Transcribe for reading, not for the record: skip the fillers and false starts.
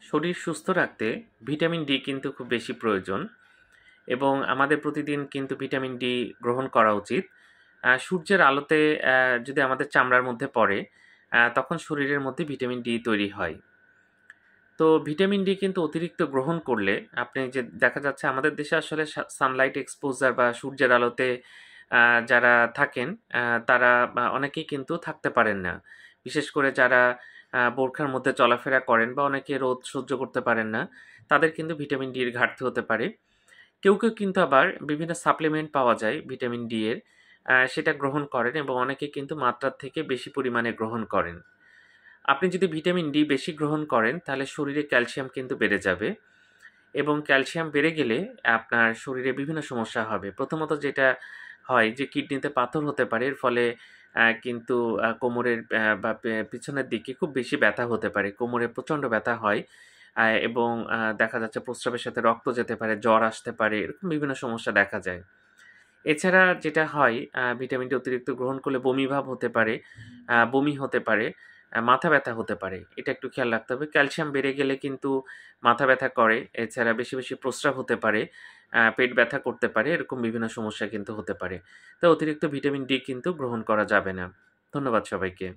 শরীর সুস্থ রাখতে ভিটামিন ডি কিন্তু খুব বেশি প্রয়োজন এবং আমাদের প্রতিদিন কিন্তু ভিটামিন ডি গ্রহণ করা উচিত। সূর্যের আলোতে যদি আমাদের চামড়ার মধ্যে পড়ে, তখন শরীরের মধ্যে ভিটামিন ডি তৈরি হয়। তো ভিটামিন ডি কিন্তু অতিরিক্ত গ্রহণ করলে আপনি যে দেখা যাচ্ছে আমাদের দেশে আসলে সানলাইট এক্সপোজার বা সূর্যের আলোতে যারা থাকেন, তারা অনেকেই কিন্তু থাকতে পারেন না। বিশেষ করে যারা বোরখার মধ্যে চলাফেরা করেন বা অনেকে রোদ সহ্য করতে পারেন না, তাদের কিন্তু ভিটামিন ডি এর ঘাটতি হতে পারে। কেউ কিন্তু আবার বিভিন্ন সাপ্লিমেন্ট পাওয়া যায় ভিটামিন ডি এর, সেটা গ্রহণ করেন এবং অনেকে কিন্তু মাত্রার থেকে বেশি পরিমাণে গ্রহণ করেন। আপনি যদি ভিটামিন ডি বেশি গ্রহণ করেন তাহলে শরীরে ক্যালসিয়াম কিন্তু বেড়ে যাবে এবং ক্যালসিয়াম বেড়ে গেলে আপনার শরীরে বিভিন্ন সমস্যা হবে। প্রথমত যেটা হয় যে কিডনিতে পাথর হতে পারে। এর ফলে কিন্তু কোমরের বা পিছনের দিকে খুব বেশি ব্যথা হতে পারে। কোমরে প্রচণ্ড ব্যথা হয় এবং দেখা যাচ্ছে প্রস্রাবের সাথে রক্ত যেতে পারে, জ্বর আসতে পারে। এরকম বিভিন্ন সমস্যা দেখা যায়। এছাড়া যেটা হয়, ভিটামিন ডি অতিরিক্ত গ্রহণ করলে বমি ভাব হতে পারে, বমি হতে পারে, মাথা ব্যথা হতে পারে। এটা একটু খেয়াল রাখতে হবে। ক্যালসিয়াম বেড়ে গেলে কিন্তু মাথা ব্যথা করে। এছাড়া বেশি প্রস্রাব হতে পারে, পেট ব্যথা করতে পারে। এরকম বিভিন্ন সমস্যা কিন্তু হতে পারে। তো অতিরিক্ত ভিটামিন ডি কিন্তু গ্রহণ করা যাবে না। ধন্যবাদ সবাইকে।